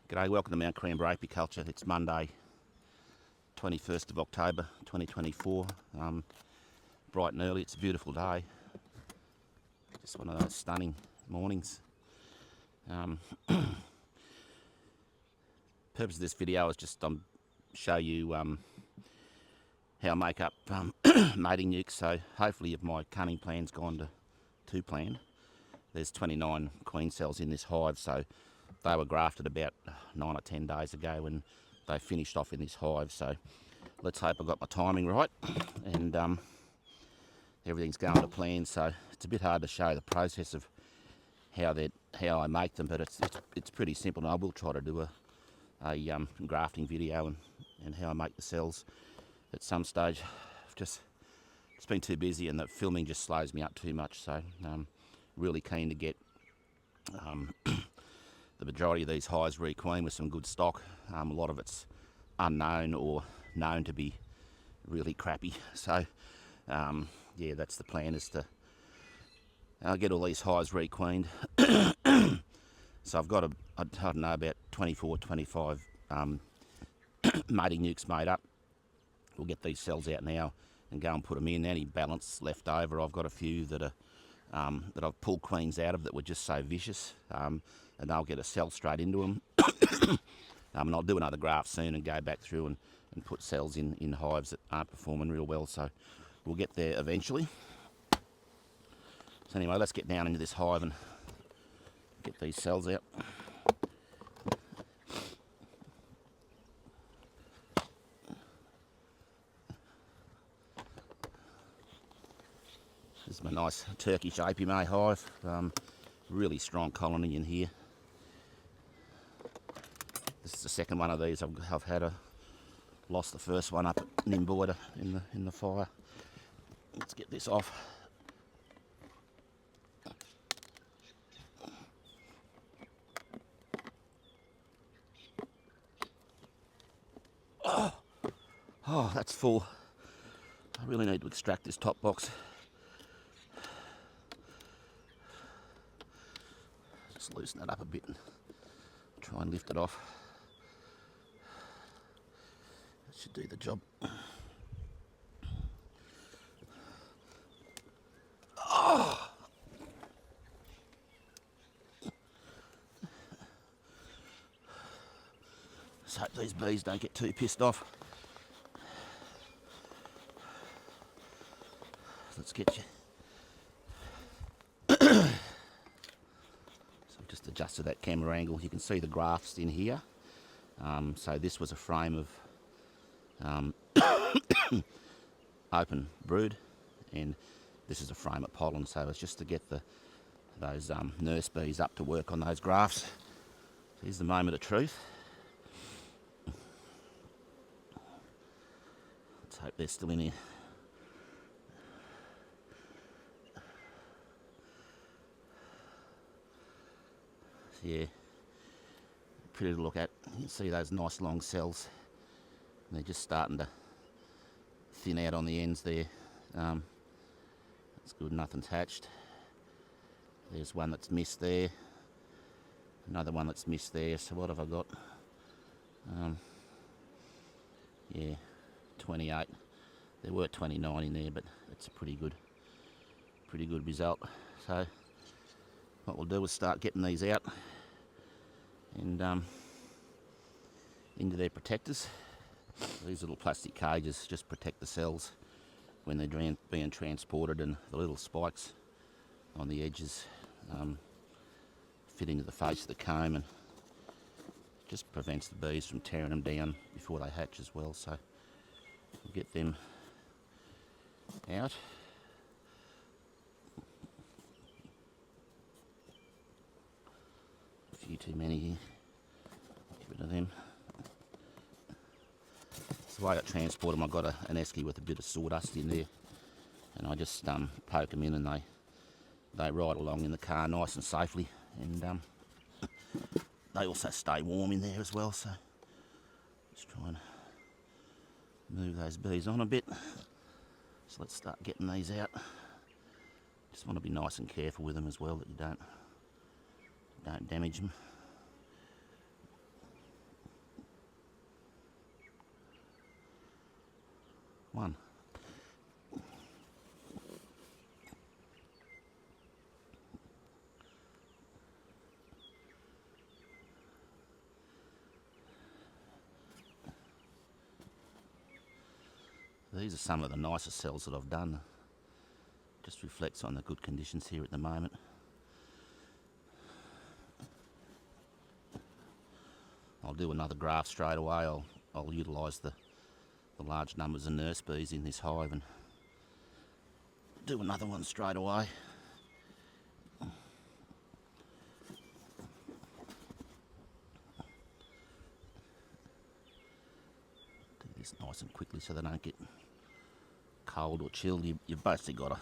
G'day, welcome to Mt.Coramba apiculture. It's Monday, 21st of October 2024. Bright and early, it's a beautiful day. Just one of those stunning mornings. Purpose of this video is just show you how I make up mating nukes. So hopefully if my cunning plan's gone to 2 plan. There's 29 queen cells in this hive, so they were grafted about 9 or 10 days ago when they finished off in this hive. So let's hope I got my timing right and everything's going to plan. So it's a bit hard to show the process of how I make them, but it's pretty simple, and I will try to do a grafting video and how I make the cells at some stage. It's been too busy and the filming just slows me up too much, so really keen to get the majority of these hives requeen with some good stock. A lot of it's unknown or known to be really crappy. So yeah, that's the plan, is to get all these hives requeened. So I've got I don't know, about 24, 25 mating nukes made up. We'll get these cells out now and go and put them in. Any balance left over, I've got a few that are that I've pulled queens out of that were just so vicious, and they'll get a cell straight into them. And I'll do another graft soon and go back through and put cells in hives that aren't performing real well, so we'll get there eventually. So anyway, let's get down into this hive and get these cells out. This is my nice Turkish APMA hive. Really strong colony in here. This is the second one of these I've had. Lost the first one up at Nimboida in the fire. Let's get this off. Oh, that's full. I really need to extract this top box. Just loosen it up a bit and try and lift it off. That should do the job. Oh! Let's hope these bees don't get too pissed off. Let's get you. So I've just adjusted that camera angle. You can see the grafts in here. So this was a frame of open brood, and this is a frame of pollen. So it's just to get those nurse bees up to work on those grafts. Here's the moment of truth. Let's hope they're still in here. Yeah, pretty to look at. You can see those nice long cells. They're just starting to thin out on the ends there. That's good, nothing's hatched. There's one that's missed there. Another one that's missed there. So what have I got? Yeah, 28. There were 29 in there, but it's a pretty good result. So what we'll do is start getting these out and into their protectors. These little plastic cages just protect the cells when they're being transported, and the little spikes on the edges fit into the face of the comb and just prevents the bees from tearing them down before they hatch as well. So we'll get them out. A few too many here. Get rid of them. The way I transport them, I've got an esky with a bit of sawdust in there, and I just poke them in, and they ride along in the car nice and safely, and they also stay warm in there as well. So just try and move those bees on a bit. So let's start getting these out. Just want to be nice and careful with them as well, that you don't damage them. one. These are some of the nicest cells that I've done. Just reflects on the good conditions here at the moment. I'll do another graft straight away. I'll utilise the large numbers of nurse bees in this hive and do another one straight away. Do this nice and quickly so they don't get cold or chilled. You've basically got a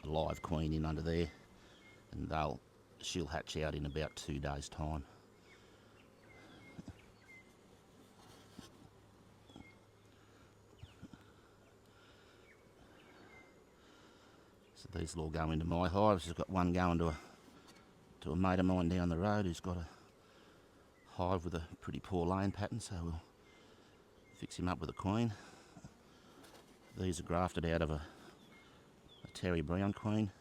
live queen in under there, and she'll hatch out in about 2 days' time. So these will all go into my hives. I've got one going to a mate of mine down the road who's got a hive with a pretty poor laying pattern, so we'll fix him up with a queen. These are grafted out of a Terry Brown queen,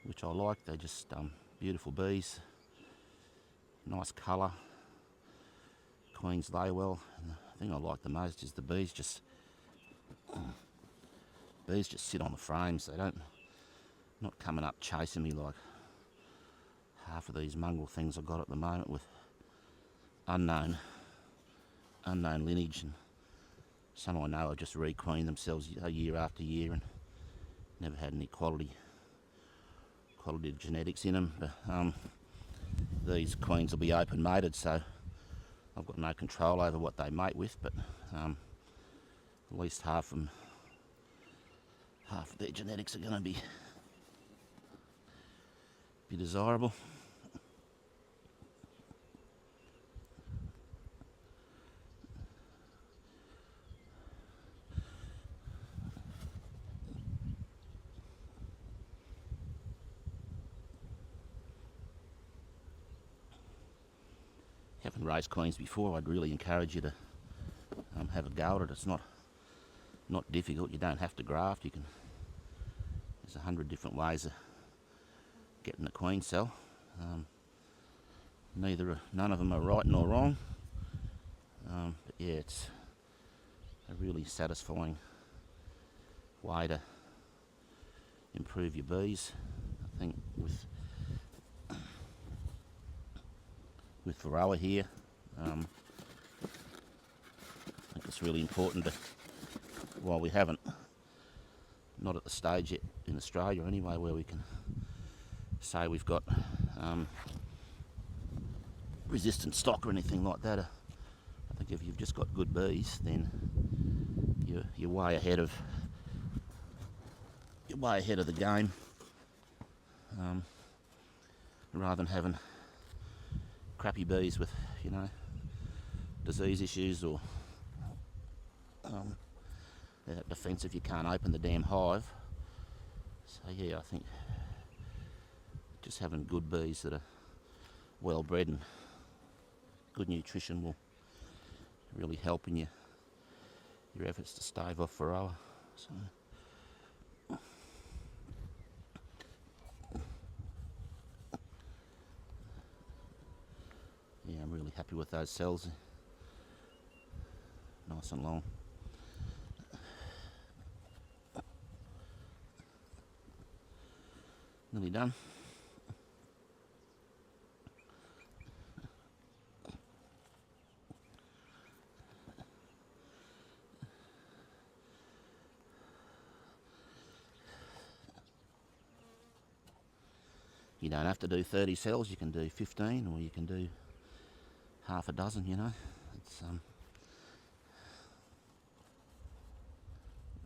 which I like. They're just beautiful bees, nice colour, queens lay well. And the thing I like the most is the bees just sit on the frames. They not coming up chasing me like half of these mongrel things I've got at the moment with unknown lineage, and some I know have just requeened themselves year after year and never had any quality genetics in them. But these queens will be open mated, so I've got no control over what they mate with, but at least half of their genetics are going to be desirable. Haven't raised queens before, I'd really encourage you to have a go at it. It's not difficult. You don't have to graft. There's 100 different ways of getting a queen cell. None of them are right nor wrong. But yeah, it's a really satisfying way to improve your bees. I think with Varroa here, I think it's really important to, while we haven't, not at the stage yet in Australia anyway, where we can say we've got resistant stock or anything like that. I think if you've just got good bees, then you're way ahead of the game, rather than having crappy bees with disease issues or defensive. You can't open the damn hive. So yeah, I think just having good bees that are well bred and good nutrition will really help in your efforts to stave off Varroa. So yeah, I'm really happy with those cells. Nice and long. Nearly done. You don't have to do 30 cells, you can do 15 or you can do half a dozen, It's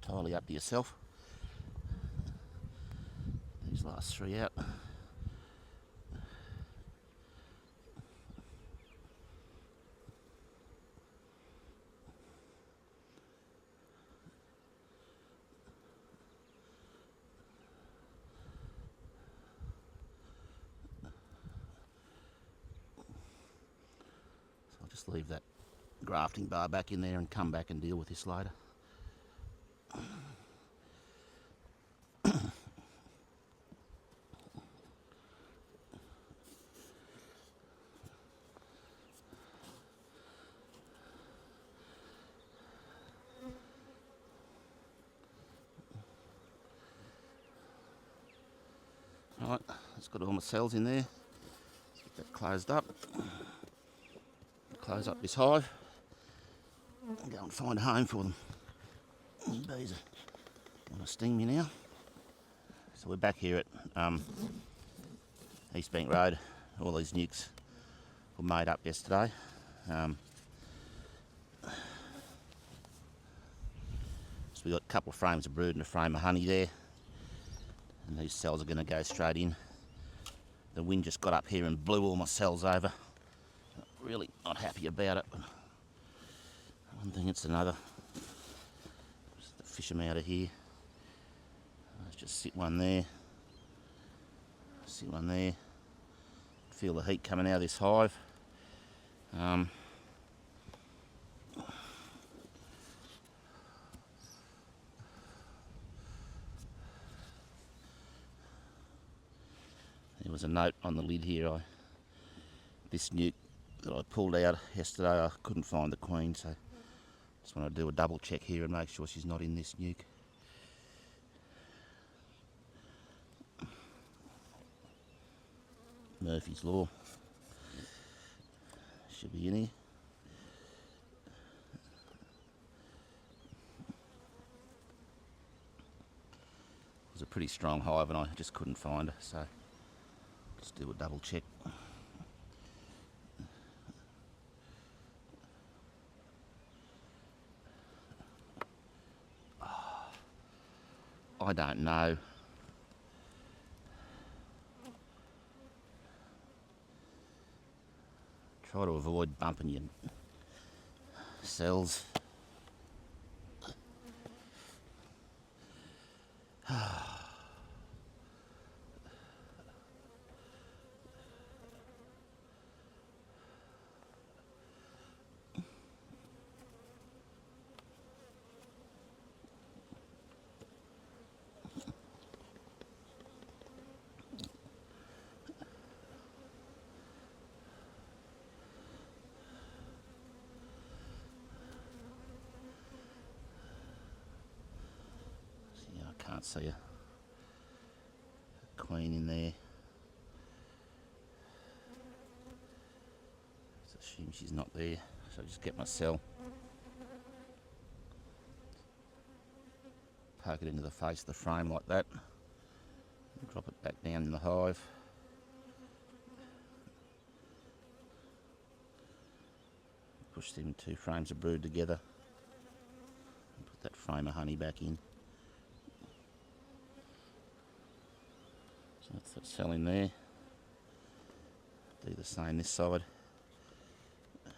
entirely up to yourself. These last 3 out. So I'll just leave that grafting bar back in there and come back and deal with this later. Right, it's got all my cells in there. Get that closed up. Close up this hive. And go and find a home for them. Bees want to sting me now. So we're back here at East Bank Road. All these nukes were made up yesterday. So we got a couple of frames of brood and a frame of honey there. And these cells are going to go straight in. The wind just got up here and blew all my cells over. Really not happy about it. But one thing it's another. Just to fish them out of here. Let's just sit one there. Sit one there. Feel the heat coming out of this hive. There was a note on the lid here. This nuke that I pulled out yesterday, I couldn't find the queen, so just want to do a double check here and make sure she's not in this nuke. Murphy's Law. Should be in here. It was a pretty strong hive and I just couldn't find her, so just do a double check. I don't know. Try to avoid bumping your cells. Can't see a queen in there. Let's assume she's not there, so I just get my cell, poke it into the face of the frame like that, and drop it back down in the hive. Push them 2 frames of brood together and put that frame of honey back in. So that's that cell in there. Do the same this side. That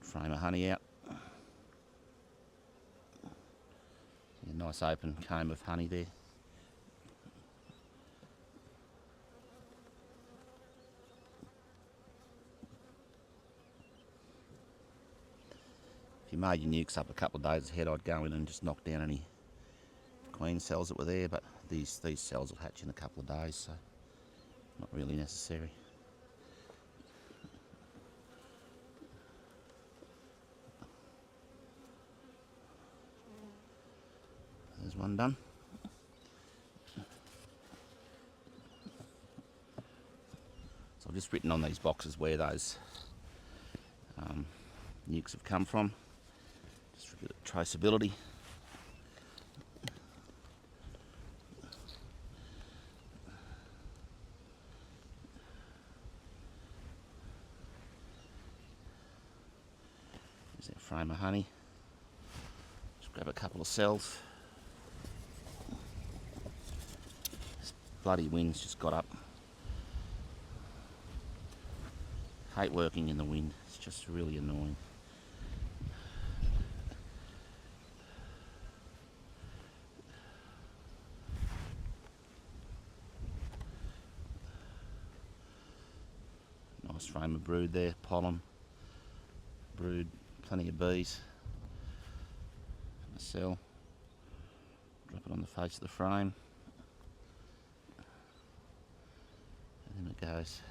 frame of honey out. A nice open comb of honey there. If you made your nukes up a couple of days ahead, I'd go in and just knock down any queen cells that were there, but these cells will hatch in a couple of days, so not really necessary. There's one done. So I've just written on these boxes where those nukes have come from, just for a bit of traceability. There's that frame of honey. Just grab a couple of cells. This bloody wind's just got up. Hate working in the wind, it's just really annoying. Nice frame of brood there, pollen, brood, plenty of bees. A cell, drop it on the face of the frame, and then it goes.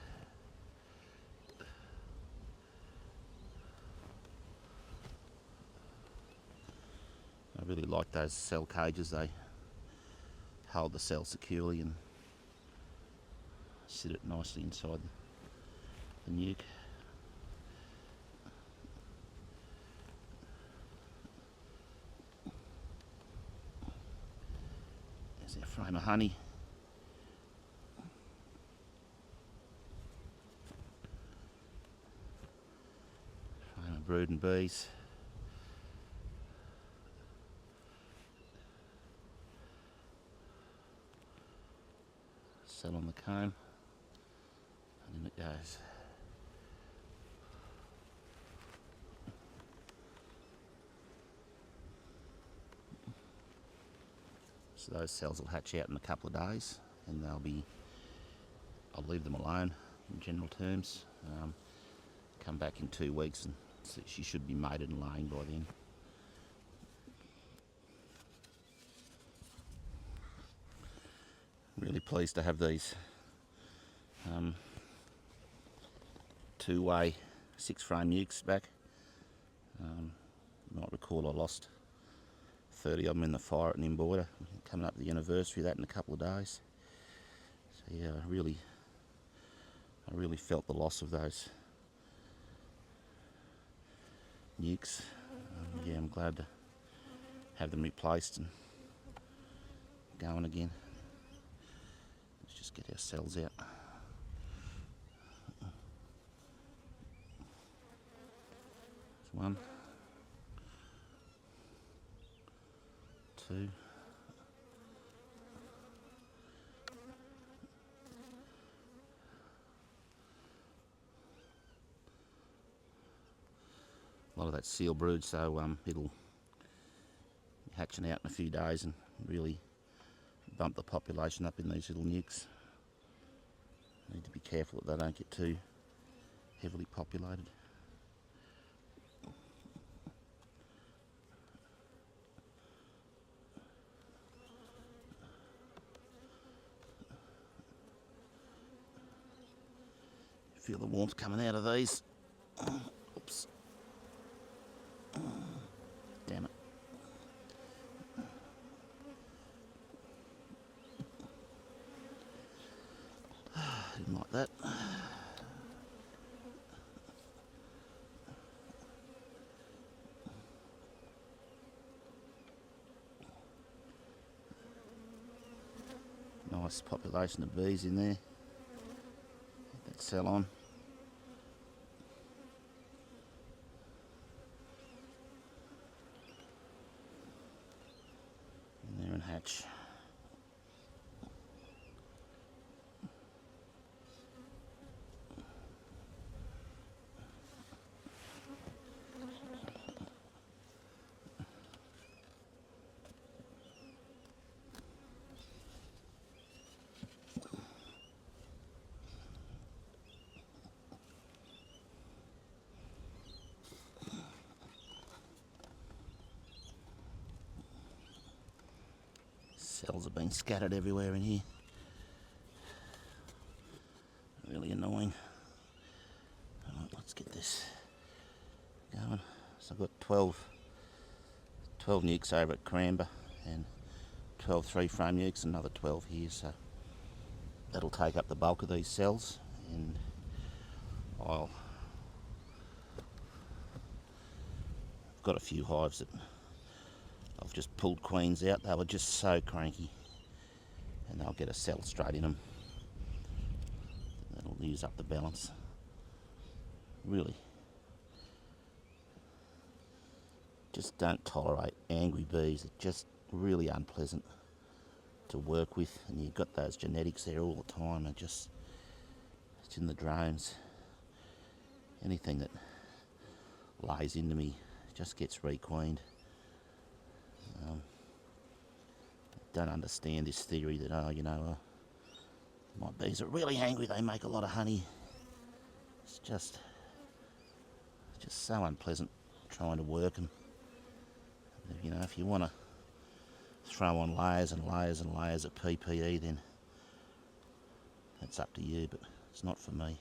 I really like those cell cages, they hold the cell securely and sit it nicely inside the nuke. There's our frame of honey. Frame of brood and bees. Cell on the comb, and in it goes. So those cells will hatch out in a couple of days, and I'll leave them alone in general terms. Come back in 2 weeks, and she should be mated and laying by then. Really pleased to have these 2-way 6-frame nukes back. You might recall I lost 30 of them in the fire at Nimboida, coming up to the anniversary of that in a couple of days. So yeah, I really felt the loss of those nukes. Yeah, I'm glad to have them replaced and going again. Let's just get our cells out. There's 1, 2. A lot of that seal brood, so it'll be hatching out in a few days and really bump the population up in these little nukes. Need to be careful that they don't get too heavily populated. Feel the warmth coming out of these. Oops. Damn it. Didn't like that. Nice population of bees in there. Get that cell on. In there and hatch. Cells have been scattered everywhere in here. Really annoying. Right, let's get this going. So I've got 12 nukes over at Coramba and 12 3-frame nukes, another 12 here, so that'll take up the bulk of these cells, and I've got a few hives that I've just pulled queens out. They were just so cranky, and I'll get a cell straight in them. That'll use up the balance. Really, just don't tolerate angry bees. They're just really unpleasant to work with, and you've got those genetics there all the time, and it's in the drones. Anything that lays into me just gets requeened. Don't understand this theory that, my bees are really angry, they make a lot of honey. It's just so unpleasant trying to work them. If you want to throw on layers and layers and layers of PPE, then that's up to you, but it's not for me.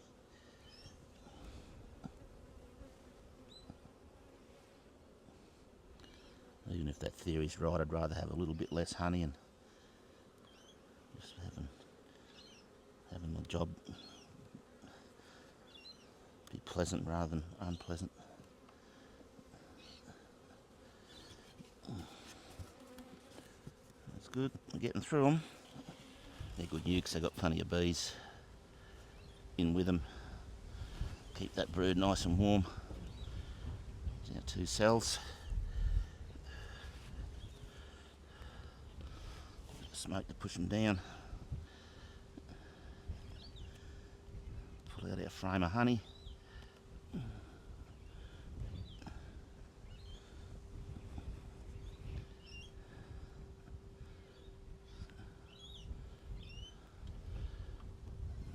Even if that theory's right, I'd rather have a little bit less honey and just having my job. Be pleasant rather than unpleasant. That's good. We're getting through them. They're good nukes. They've got plenty of bees in with them. Keep that brood nice and warm. There's our 2 cells. Smoke to push them down. Pull out our frame of honey.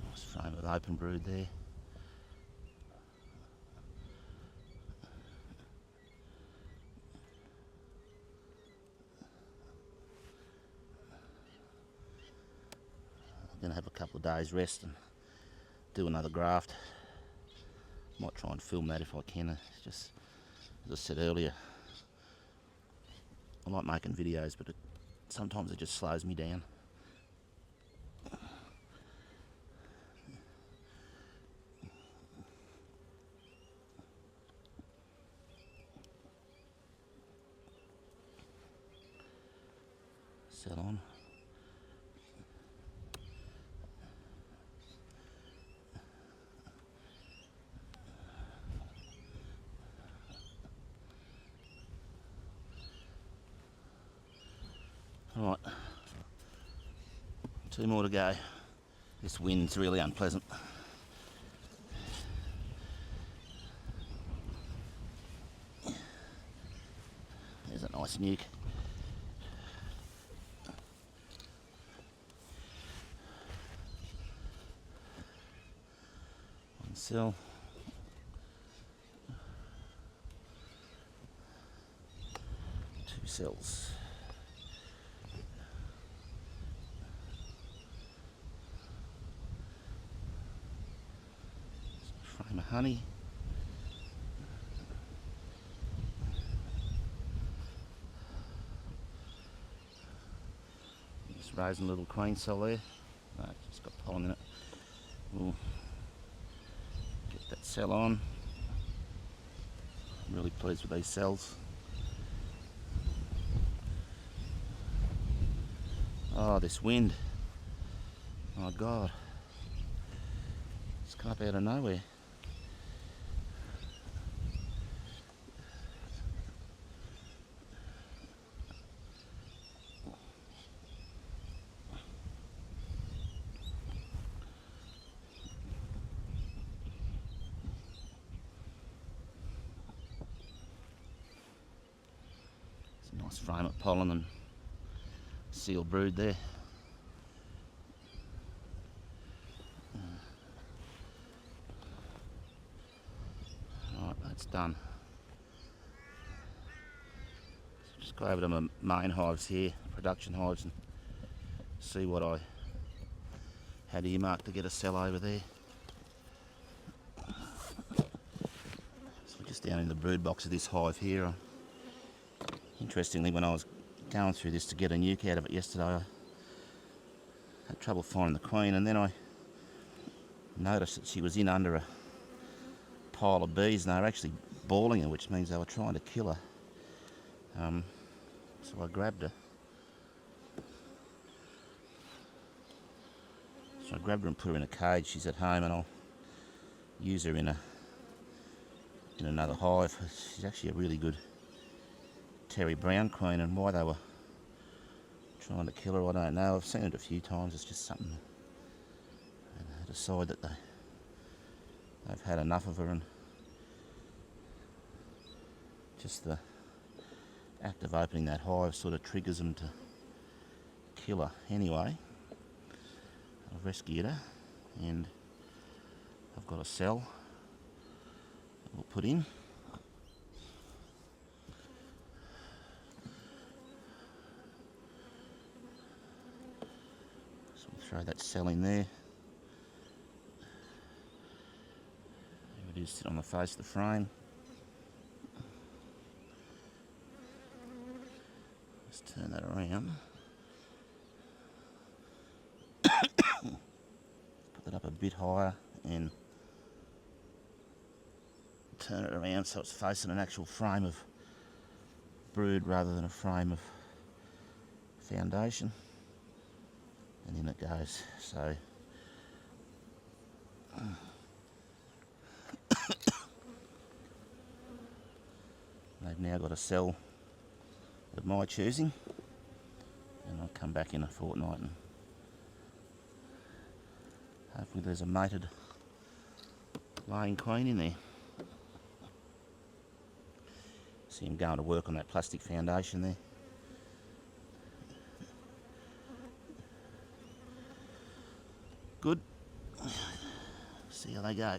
Nice frame of open brood there. I'm going to have a couple of days rest and do another graft. Might try and film that if I can. It's just, as I said earlier, I like making videos, but sometimes it just slows me down. Cell on. Alright, 2 more to go. This wind's really unpleasant. There's a nice nuke. One cell. 2 cells. Frame of honey. Just raising a little queen cell there. No, it's just got pollen in it. We'll get that cell on. I'm really pleased with these cells. Oh, this wind. My God. It's come up out of nowhere. It's a nice frame of pollen and seal brood there. Alright, that's done. So just go over to my main hives here, production hives, and see what I had earmarked to get a cell over there. So we're just down in the brood box of this hive here. Interestingly, when I was going through this to get a nuke out of it yesterday, I had trouble finding the queen, and then I noticed that she was in under a pile of bees and they were actually balling her, which means they were trying to kill her. So I grabbed her. So I grabbed her and put her in a cage. She's at home, and I'll use her in another hive. She's actually a really good Terry Brown queen, and why they were trying to kill her, I don't know. I've seen it a few times. It's just something, and they decide that they've had enough of her, and just the act of opening that hive sort of triggers them to kill her. Anyway, I've rescued her, and I've got a cell that we'll put in. So we'll throw that cell in there. There it is, sit on the face of the frame. Just turn that around. Put that up a bit higher and turn it around so it's facing an actual frame of brood rather than a frame of foundation, and in it goes. So they've now got a cell of my choosing, and I'll come back in a fortnight and hopefully there's a mated laying queen in there. See him going to work on that plastic foundation there. Good. See how they go.